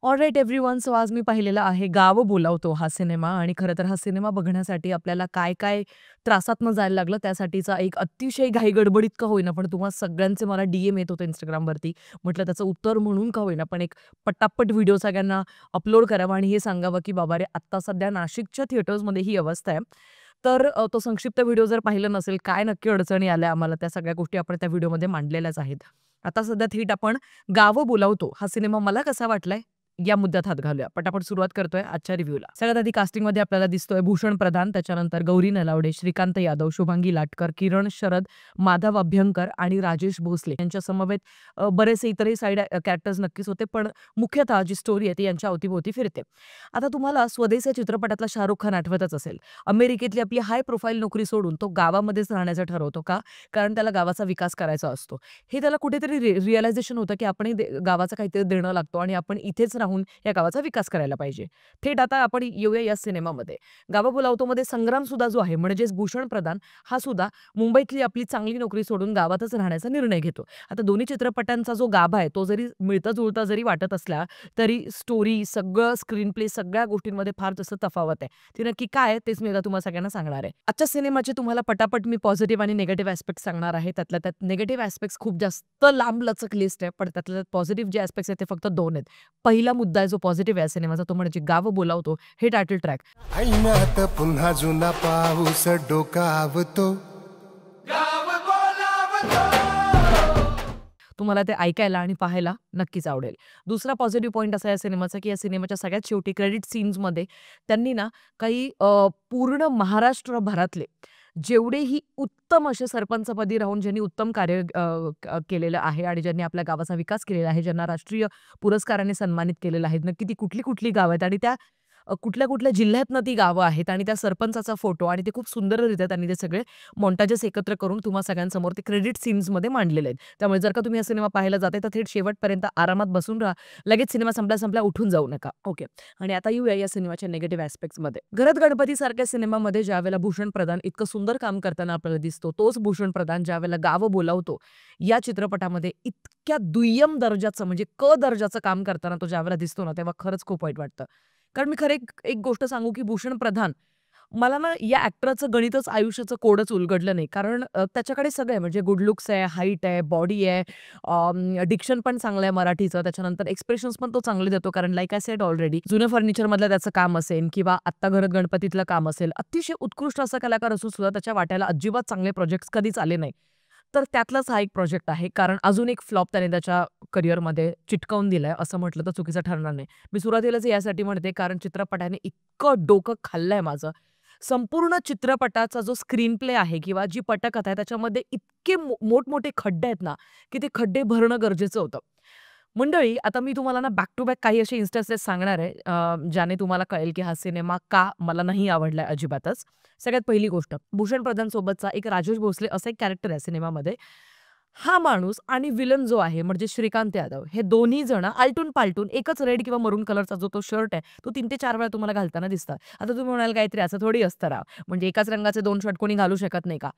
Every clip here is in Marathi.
Alright everyone. सो आज मी पाहिलेला आहे गाव बोलावतो हा सिनेमा आणि खरं तर हा सिनेमा बघण्यासाठी आपल्याला काय-काय त्रासातनं जायला लागलं त्यासाठीचा एक अतिशय घाई-गडबडीत का होईना, पण तुम्हा सगळ्यांचे मला डी-एम येत होते Instagramवरती. म्हटलं त्याचं उत्तर म्हणून का होईना, पण एक पटापट व्हिडिओ सगळ्यांना अपलोड करावा आणि हे सांगावं, की बाबा रे, आत्ता सध्या नाशिकच्या थिएटर्समध्ये ही अवस्था आहे. तर तो संक्षिप्त व्हिडिओ जर पाहिलं नसेल, काय नक्की अडचणी आल्या आम्हाला, त्या सगळ्या गोष्टी आपण त्या व्हिडिओमध्ये मांडलेल्याच आहेत. आता सध्या थेट आपण गावं बोलावतो हा सिनेमा मला कसा वाटलाय या मुद्द्यात हात घालूया. पटापट सुरुवात करतोय आजच्या रिव्ह्यूला. सगळ्यात आधी कास्टिंगमध्ये आपल्याला दिसतोय भूषण प्रधान, त्याच्यानंतर गौरी नलावडे, श्रीकांत यादव, शुभांगी लाटकर, किरण शरद, माधव अभ्यंकर आणि राजेश भोसले यांच्या समवेत बरेचसे इतरही साइड कॅरेक्टर्स नक्कीच होते, पण मुख्यतः जी स्टोरी आहे ती यांच्या अवतीभोवती फिरते. आता तुम्हाला स्वदेश या चित्रपटातला शाहरुख खान आठवतच असेल. अमेरिकेतली आपली हाय प्रोफाईल नोकरी सोडून तो गावामध्येच राहण्याचं ठरवतो का? कारण त्याला गावाचा विकास करायचा असतो. हे त्याला कुठेतरी रिअलायझेशन होतं, की आपणही गावाचं काहीतरी देणं लागतो आणि आपण इथेच राहून या गावाचा विकास करायला पाहिजे. थेट आता आपण येऊया या सिनेमामध्ये. गावा बोलावतोमध्ये संग्राम सुद्धा जो आहे म्हणजेच भूषण प्रधान हा सुद्धा मुंबईतली आपली चांगली नोकरी सोडून गावातच राहण्याचा निर्णय घेतो. आता दोन्ही चित्रपटांचा जो गाभा आहे तो जरी मिळता-जुळता जरी वाटत असला, तरी स्टोरी, सगळं स्क्रीन प्ले सगळ्या गोष्टींमध्ये फार तसं तफावत आहे. ती नक्की काय आहे तेच मी आता तुम्हाला सगळ्यांना सांगणार आहे. आजच्या सिनेमाचे तुम्हाला पटापट मी पॉझिटिव्ह आणि निगेटिव्ह ॲस्पेक्ट्स सांगणार आहे. त्यातल्या त्यात निगेटिव्ह ॲस्पेक्ट्स खूप जास्त लांबलचक लिस्ट आहे. पण त्यातल्या त्यात पॉझिटिव्ह जे ॲस्पेक्ट्स आहेत ते फक्त 2 आहेत. पहिला मुद्दा आहे जो पॉझिटिव्ह आहे सिनेमाचा तो म्हणजे गावं बोलावतो हे टायटल ट्रॅक. ऐनात पुन्हा जुना पाऊस डोकावतो. तुम्हाला ते ऐकायला आणि पाहायला नक्कीच आवडेल. दुसरा पॉझिटिव्ह पॉइंट असा या सिनेमाचा, की या सिनेमाच्या सगळ्यात शेवटी क्रेडिट सीन्समध्ये त्यांनी ना काही पूर्ण महाराष्ट्रभरातले जेवढेही उत्तम असे सरपंचपदी राहून ज्यांनी उत्तम कार्य केलेलं आहे आणि ज्यांनी आपल्या गावाचा विकास केलेला आहे, ज्यांना राष्ट्रीय पुरस्काराने सन्मानित केलेलं आहे. नक्की ती कुठली-कुठली गावं आहेत आणि त्या कुठल्या-कुठल्या जिल्ह्यातनं ती गावं आहेत आणि त्या सरपंचाचा फोटो आणि ते खूप सुंदररित्या त्यांनी ते सगळे मॉन्टाजेस एकत्र करून तुम्हा सगळ्यांसमोर ते क्रेडिट सीन्समध्ये मांडलेले आहेत. त्यामुळे जर का तुम्ही हा सिनेमा पाहायला जाताय तर थेट शेवटपर्यंत आरामात बसून राहा. लगेच सिनेमा संपल्या-संपल्या उठून जाऊ नका. ओके. आणि आता येऊया या सिनेमाच्या निगेटिव्ह ॲस्पेक्ट्समध्ये. घरात गणपतीसारख्या सिनेमामध्ये ज्यावेळेला भूषण प्रधान इतकं सुंदर काम करताना आपल्याला दिसतो, तोच भूषण प्रधान ज्यावेळेला गावं बोलावतो या चित्रपटामध्ये इतक्या दुय्यम दर्जाचं म्हणजे क दर्जाचं काम करताना तो ज्यावेळेला दिसतो ना, तेव्हा खरंच खूप वाईट वाटतं. कारण मी खरं एक एक गोष्ट सांगू, की भूषण प्रधान मला ना या ॲक्टरचं गणितच आयुष्याचं कोडच उलगडलं नाही. कारण त्याच्याकडे सगळं आहे म्हणजे गुड लुक्स आहे, हाईट आहे, बॉडी आहे, डिक्शन पण चांगलं आहे मराठीचं. त्याच्यानंतर एक्सप्रेशन्स पण तो चांगले देतो. कारण लाइक आय सेड ऑलरेडी जुनं फर्निचरमधलं त्याचं काम असेल किंवा आत्ता घरात गणपतीतलं काम असेल. अतिशय उत्कृष्ट असा कलाकार असून सुद्धा त्याच्या वाट्याला अजिबात चांगले प्रोजेक्ट्स कधीच आले नाही. तर त्यातलाच हा एक प्रोजेक्ट आहे. कारण अजून एक फ्लॉप त्याने त्याच्या करिअरमध्ये चिटकवून दिलाय असं म्हटलं तर चुकीचं ठरणार नाही. मी सुरुवातीलाच यासाठी म्हणते कारण चित्रपटाने इतकं डोकं खाल्लंय माझं. संपूर्ण चित्रपटाचा जो स्क्रीन प्ले आहे किंवा जी पटकथा आहे त्याच्यामध्ये इतके मोठमोठे खड्डे आहेत ना, की ते खड्डे भरणं गरजेचं होतं. मंडळी, आता मी तुम्हाला ना बॅक टू बॅक काही असे इन्स्टन्सेस सांगणार आहे ज्याने तुम्हाला कळेल की हा सिनेमा का मला नाही आवडलाय अजिबातच. सगळ्यात पहिली गोष्ट, भूषण प्रधान सोबतचा एक राजेश भोसले असं एक कॅरेक्टर आहे सिनेमामध्ये. हा माणूस आणि विलन जो आहे म्हणजे श्रीकांत यादव हे दोन्ही जण आलटून-पालटून एकच रेड किंवा मरून कलरचा जो तो शर्ट आहे, तो 3 ते 4 वेळा तुम्हाला घालताना दिसतात. आता तुम्ही म्हणाल काहीतरी असं थोडी असतं राव, म्हणजे एकाच रंगाचे 2 शर्ट कोणी घालू शकत नाही का?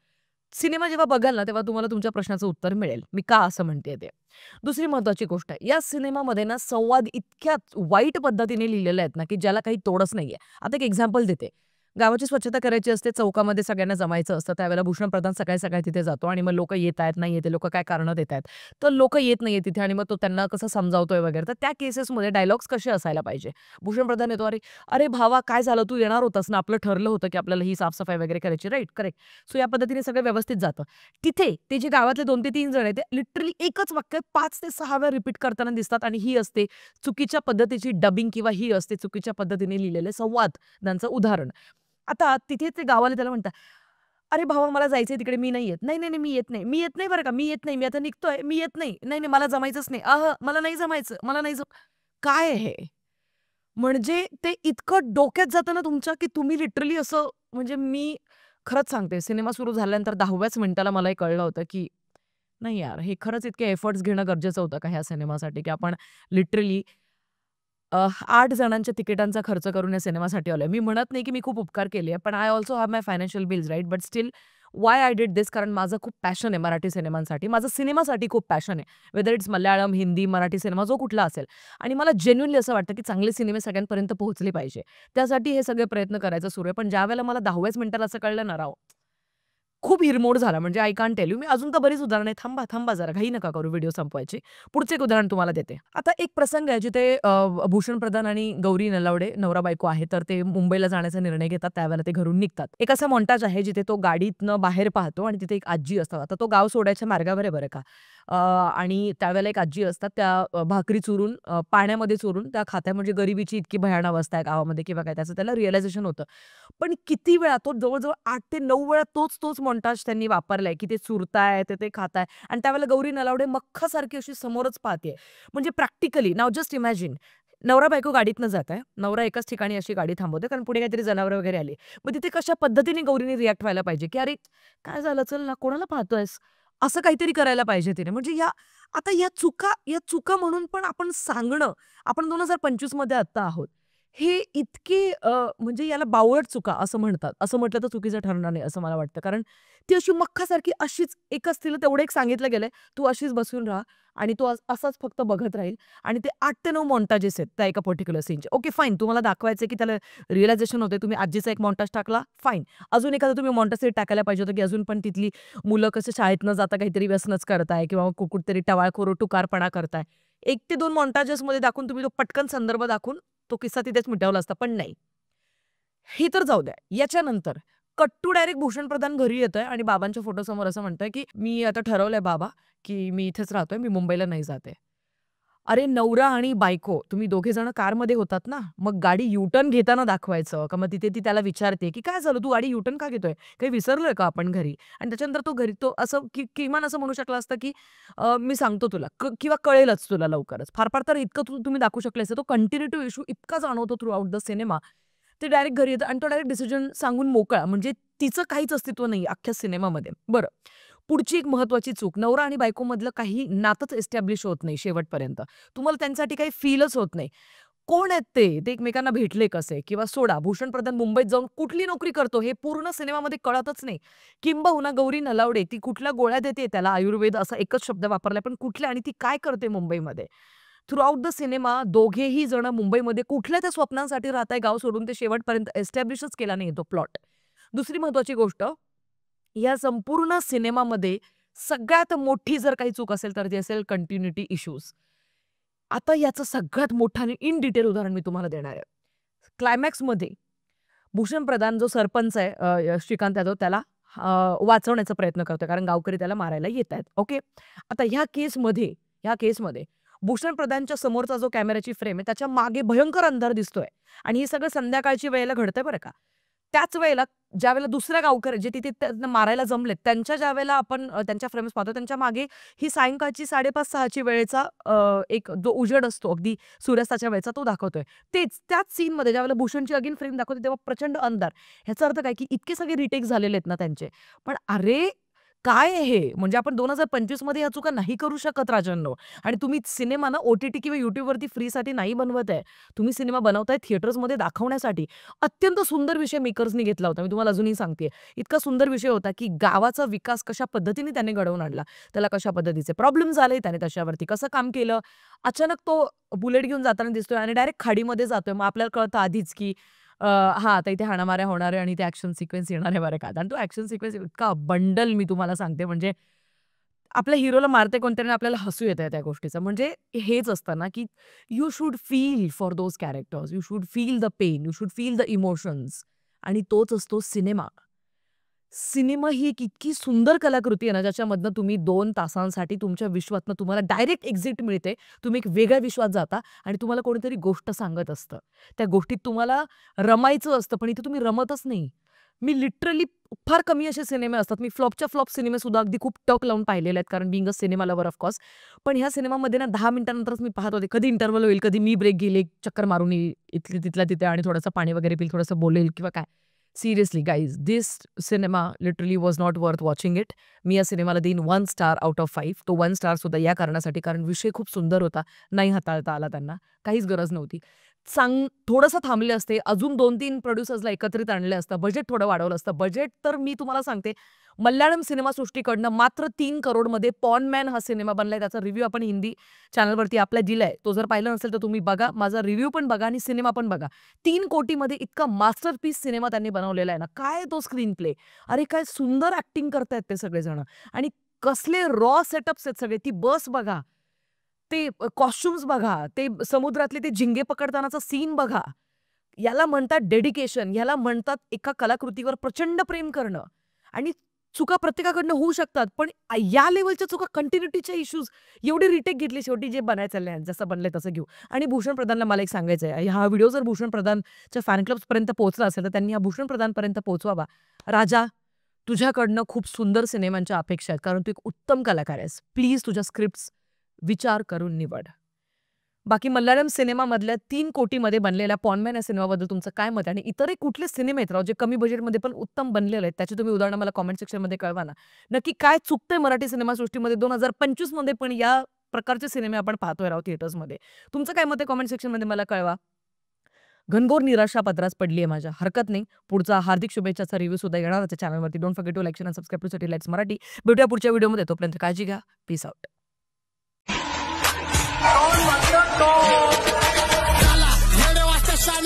सिनेमा जेव्हा बघाल ना, तेव्हा तुम्हाला तुमच्या प्रश्नाचं उत्तर मिळेल. मी का असं म्हणतेय ते. दुसरी महत्त्वाची गोष्ट आहे, या सिनेमामध्ये ना संवाद इतक्या वाईट पद्धतीने लिहिलेले आहेत ना, की ज्याला काही तोडच नाहीये. आता एक एक्झाम्पल देते. गावाची स्वच्छता करायची असते, चौकामध्ये सगळ्यांना जमायचं असतं. त्यावेळेला भूषण प्रधान सकाळी-सकाळी तिथे जातो आणि मग लोकं येतायत, नाही येत आहे, लोकं काय कारणं देतायत. तर लोकं येत नाहीये तिथे आणि मग तो त्यांना कसं समजावतोय वगैरे. तर त्या केसेसमध्ये डायलॉग्स कसे असायला पाहिजे. भूषण प्रधान येतो, "अरे, अरे भावा काय झालं? तू येणार होतास ना? आपलं ठरलं होतं, की आपल्याला ही साफ वगैरे करायची." Right, correct. सो या पद्धतीने सगळं व्यवस्थित जातं. तिथे ते जे गावातले 2 ते 3 जण आहेत, ते लिटरली एकच वाक्य 5 ते 6 वेळा रिपीट करताना दिसतात आणि ही असते चुकीच्या पद्धतीची डबिंग किंवा ही असते चुकीच्या पद्धतीने लिहिलेले संवाद त्यांचं उदाहरण. आता तिथे ते गावाले त्याला म्हणतात, "अरे भावा मला जायचंय तिकडे, मी नाही येत." "नाही, नाही, नाही, मी येत नाही. मी येत नाही बरं का, मी येत नाही. मी आता निघतोय. मी येत नाही. नाही, नाही, मला जमायचंच नाही. मला नाही जमायचं. मला नाही काय आहे हे? म्हणजे ते इतकं डोक्यात जातं ना तुमच्या, की तुम्ही लिटरली असं म्हणजे मी खरंच सांगते सिनेमा सुरू झाल्यानंतर 10व्याच मिनिटाला मला हे कळलं होतं, की नाही यार, हे खरंच इतके एफर्ट्स घेणं गरजेचं होतं का ह्या सिनेमासाठी, की आपण लिटरली 8 जणांच्या तिकिटांचा खर्च करून या सिनेमासाठी आलोय. मी म्हणत नाही, की मी खूप उपकार केले, पण I also have my financial bills right, but still why I did this, कारण माझं खूप पॅशन आहे मराठी सिनेमांसाठी, माझं सिनेमासाठी खूप पॅशन आहे. Whether it's Malayalam, Hindi, Marathi cinema जो कुठला असेल. आणि मला जेन्युइनली असं वाटतं की चांगले सिनेमे सगळ्यांपर्यंत पोहोचले पाहिजे. त्यासाठी हे सगळे प्रयत्न करायचं सुरू आहे. पण ज्यावेळेला मला 10व्याच मिनिटाला असं कळलं ना राव, खूप हिरमोड झाला. म्हणजे आय कान्ट टेल यू. मी अजून तर बरीच उदाहरणं आहेत. थांबा, थांबा जरा घाई नका करू व्हिडिओ संपवायची. पुढचं एक उदाहरण तुम्हाला देते. आता एक प्रसंग आहे जिथे भूषण प्रधान आणि गौरी नलावडे नवरा-बायको आहे. तर ते मुंबईला जाण्याचा निर्णय घेतात. त्यावेळेला ते घरून निघतात. एक असा मॉन्टाज आहे जिथे तो गाडीतनं बाहेर पाहतो आणि तिथे एक आजी असतात. आता तो गाव सोडायच्या मार्गावर आहे बरं का. आणि त्यावेळेला एक आजी असतात. त्या भाकरी चुरून पाण्यामध्ये चुरून त्या खात्या, म्हणजे गरिबीची इतकी भयानक अवस्था आहे गावामध्ये किंवा काय, त्याचं त्याला रिअलायझेशन होतं. पण किती वेळा तो जवळ-जवळ 8 ते 9 वेळा तोच मॉन्टाज त्यांनी वापरलाय, की ते चुरताय, ते खाताय आणि त्यावेळेला गौरी नलावडे मख्खासारखी अशी समोरच पाहतेय. म्हणजे प्रॅक्टिकली नाऊ जस्ट इमॅजिन, नवरा-बायको गाडीतनं जाताय. नवरा एकाच ठिकाणी अशी गाडी थांबवतोय, कारण पुढे काहीतरी जनावरं वगैरे आली. मग तिथे कशा पद्धतीने गौरीने रिएक्ट व्हायला पाहिजे, की "अरे, काय झालं? चल ना, कोणाला पाहतोयस?" असं काहीतरी करायला पाहिजे तिने. म्हणजे आता या चुका म्हणून पण आपण सांगणं, आपण 2025 मध्ये आत्ता आहोत. हे इतके म्हणजे याला बावळट चुका असं म्हणतात. असं म्हटलं तर चुकीचं ठरणार नाही असं मला वाटतं. कारण ती अशी मख्खासारखी अशीच एकच, तिला तेवढं एक सांगितलं गेलंय, "तू अशीच बसून राहा आणि तू असाच फक्त बघत राहील." आणि ते 8 ते 9 मॉन्टाजेस आहेत त्या एका पर्टिक्युलर सीनचे. ओके फाईन, तुम्हाला दाखवायचंय की त्याला रिअलायझेशन होतंय. तुम्ही आजीचा एक मॉन्टाज टाकला, फाईन. अजून एखादा तुम्ही मॉन्टाज टाकायला पाहिजे होतं, की अजून पण तिथली मुलं कसं शाळेत न जाता काहीतरी व्यसनच करताय किंवा कुठेतरी टवाळखोर टुकारपणा करताय. 1 ते 2 मॉन्टाजेसमध्ये दाखवून तुम्ही तो पटकन संदर्भ दाखवून तो किस्सा तिथेच मिटवला असता, पण नाही. हे तर जाऊ द्या. याच्यानंतर कट डायरेक्ट भूषण प्रधान घरी येतोय आणि बाबांच्या फोटोसमोर असं म्हणतोय, की "मी आता ठरवलंय बाबा, की मी इथेच राहतोय. मी मुंबईला नाही जात अरे नवरा आणि बायको तुम्ही दोघे जण कारमध्ये होतात ना, मग गाडी यू-टर्न घेताना दाखवायचं का? मग तिथे ती त्याला विचारते, की "काय झालं? तू गाडी यू-टर्न का घेतोय? काही विसरलोय का आपण घरी?" आणि त्याच्यानंतर तो घरी तो असं किमान असं म्हणू शकला असता, की "मी सांगतो तुला किंवा कळेलच तुला लवकरच." फार-फार तर इतकं तुम्ही दाखवू शकले असते. तो कंटिन्यूटिव्ह इश्यू इतका जाणवतो थ्रू आउट द सिनेमा. ते डायरेक्ट घरी येतं आणि तो डायरेक्ट डिसिजन सांगून मोकळा. म्हणजे तिचं काहीच अस्तित्व नाही अख्ख्या सिनेमामध्ये. बरं, पुढची एक महत्त्वाची चूक, नवरा आणि बायकोमधलं काही नातंच एस्टॅब्लिश होत नाही शेवटपर्यंत. तुम्हाला त्यांच्यासाठी काही फीलच होत नाही. कोण आहेत ते? ते एकमेकांना भेटले कसे? किंवा सोडा, भूषण प्रधान मुंबईत जाऊन कुठली नोकरी करतो हे पूर्ण सिनेमामध्ये कळतच नाही. किंबहुना गौरी नलावडे ती कुठल्या गोळ्या देते, त्याला आयुर्वेद असा एकच शब्द वापरलाय, पण कुठल्या आणि ती काय करते मुंबईमध्ये? थ्रूआउट द सिनेमा दोघेही जण मुंबईमध्ये कुठल्या त्या स्वप्नांसाठी राहताय गाव सोडून, ते शेवटपर्यंत एस्टॅब्लिशच केला नाही तो प्लॉट. दुसरी महत्त्वाची गोष्ट, या संपूर्ण सिनेमामध्ये सगळ्यात मोठी जर काही चूक असेल तर ती असेल कंटिन्युटी इश्यूज. आता याचं सगळ्यात मोठं आणि इन डिटेल उदाहरण मी तुम्हाला देणार आहे. क्लायमॅक्समध्ये भूषण प्रधान जो सरपंच आहे श्रीकांत यादव त्याला वाचवण्याचा प्रयत्न करतोय कारण गावकरी त्याला मारायला येतायत. ओके. आता ह्या केसमध्ये भूषण प्रधानच्या समोरचा जो कॅमेराची फ्रेम आहे त्याच्या मागे भयंकर अंधार दिसतोय आणि हे सगळं संध्याकाळची वेळेला घडतंय बरं का. त्याच वेळेला ज्यावेळेला दुसऱ्या गावकरी जे तिथे त्यांना मारायला जमलेत, त्यांच्या ज्यावेळेला आपण त्यांच्या फ्रेम्स पाहतो, त्यांच्या मागे ही सायंकाळची 5:30-6 ची वेळेचा एक जो उजेड असतो अगदी सूर्यास्ताच्या वेळेचा तो दाखवतोय. त्याच सीनमध्ये ज्यावेळेला भूषणची अगेन फ्रेम दाखवते तेव्हा प्रचंड अंधार. ह्याचा अर्थ काय, की इतके सगळे रिटेक झालेले आहेत ना त्यांचे. पण अरे, काय आहे हे? म्हणजे आपण 2025 मध्ये ह्या चुका नाही करू शकत राजांनो. आणि तुम्ही सिनेमा ना ओ-टी-टी किंवा YouTubeवरती फ्रीसाठी नाही बनवत आहे. तुम्ही सिनेमा बनवताय थिएटर्समध्ये दाखवण्यासाठी. अत्यंत सुंदर विषय मेकर्सनी घेतला होता. मी तुम्हाला अजूनही सांगतेय. इतका सुंदर विषय होता, की गावाचा विकास कशा पद्धतीने त्याने घडवून आणला. त्याला कशा पद्धतीचे प्रॉब्लेम्स आले, त्याने त्याच्यावरती कसं काम केलं. अचानक तो बुलेट घेऊन जाताना दिसतोय आणि डायरेक्ट खाडीमध्ये जातोय. मग आपल्याला कळतं आधीच, की हां, आता इथे हाणामाऱ्या होणार आहे आणि ते ॲक्शन सिक्वेन्स येणार आहे बरं का. आणि तो ॲक्शन सिक्वेन्स इतका बंडल मी तुम्हाला सांगते म्हणजे आपल्या हिरोला मारते कोणतरी आणि आपल्याला हसू येतंय त्या गोष्टीचं. म्हणजे हेच असतं ना, की you should feel for those characters. You should feel the pain. You should feel the emotions. आणि तोच असतो सिनेमा. सिनेमा ही एक इतकी सुंदर कलाकृती आहे ना, ज्याच्यामधनं तुम्ही 2 तासांसाठी तुमच्या विश्वातनं तुम्हाला डायरेक्ट एक्झिट मिळते. तुम्ही एक वेगळ्या विश्वात जाता आणि तुम्हाला कोणीतरी गोष्ट सांगत असतं. त्या गोष्टीत तुम्हाला रमायचं असतं, पण इथे तुम्ही रमतच नाही. मी लिटरली फार कमी असे सिनेमे असतात. मी फ्लॉपच्या फ्लॉप सिनेमेसुद्धा अगदी खूप टक लावून पाहिलेले आहेत, कारण being a cinema lover of course. पण ह्या सिनेमामध्ये ना 10 मिनिटांनंतरच मी पाहत होते. कधी इंटरव्हल होईल, कधी मी ब्रेक घेईल, एक चक्कर मारून येईल इथली तिथल्या तिथे आणि थोडंसं पाणी वगैरे पिईल, थोडंसं बोलेल किंवा काय. Seriously guys, this cinema literally was not worth watching it. मी या सिनेमाला देईन 1 स्टार आउट ऑफ 5. तो 1 स्टार सुद्धा या कारणासाठी, कारण विषय खूप सुंदर होता. नाही हाताळता आला त्यांना. काहीच गरज नव्हती. थोडंसं थांबले असते, अजून 2-3 प्रोड्युसर्सला एकत्रित आणले असतं, बजेट थोडं वाढवलं असतं. बजेट तर मी तुम्हाला सांगते, मल्याळम सिनेमासृष्टीकडनं मात्र 3 करोडमध्ये पॉन मॅन हा सिनेमा बनलाय. त्याचा रिव्ह्यू आपण हिंदी चॅनलवरती आपल्या दिलाय. तो जर पाहिला नसेल तर तुम्ही बघा. माझा रिव्ह्यू पण बघा आणि सिनेमा पण बघा. 3 कोटीमध्ये इतका मास्टरपीस सिनेमा त्यांनी बनवलेला आहे ना. काय तो स्क्रीन प्ले! अरे काय सुंदर ॲक्टिंग करतायत ते सगळेजण आणि कसले रॉ सेटअप्स आहेत सगळे. ती बस बघा, ते कॉस्ट्यूम्स बघा, ते समुद्रातले ते झिंगे पकडतानाचा सीन बघा. याला म्हणतात डेडिकेशन, याला म्हणतात एका कलाकृतीवर प्रचंड प्रेम करणं. आणि चुका प्रत्येकाकडनं होऊ शकतात, पण या लेव्हलच्या चुका, कंटिन्युटीच्या इश्यूज, एवढी रिटेक घेतली, शेवटी जे बनायचं चाललंय, जसं बनलंय तसं घेऊ. आणि भूषण प्रधानला मला एक सांगायचं आहे, हा व्हिडिओ जर भूषण प्रधानच्या फॅन क्लब्सपर्यंत पोहोचला असेल, तर त्यांनी हा भूषण प्रधानपर्यंत पोहोचवावा. राजा, तुझ्याकडनं खूप सुंदर सिनेमांच्या अपेक्षा आहेत, कारण तू एक उत्तम कलाकार आहेस. प्लीज तुझ्या स्क्रिप्ट्स विचार करून निवड. बाकी मल्याळम सिनेमामधल्या 3 कोटीमध्ये बनलेल्या पॉनमॅन या सिनेमाबद्दल तुमचं काय मत आहे? आणि इतरही कुठले सिनेमे आहेत राव, जे कमी बजेटमध्ये पण उत्तम बनलेले आहेत? त्याची तुम्ही उदाहरणं मला कमेंट सेक्शनमध्ये कळवा ना. नक्की काय चुकतंय मराठी सिनेमासृष्टीमध्ये? 2025 मध्ये पण या प्रकारचे सिनेमे आपण पाहतोय राव थिएटर्समध्ये. तुमचं काय मत आहे कमेंट सेक्शनमध्ये मला कळवा. घनघोर निराशा पदरास पडली आहे माझ्या. हरकत नाही. पुढचा हार्दिक शुभेच्छाचा रिव्ह्यू सुद्धा येणारच आहे चॅनलवरती. Don't forget to like, share आणि subscribe to City Lights Marathi. भेटूया पुढच्या व्हिडिओमध्ये. तोपर्यंत काळजी घ्या. Peace out.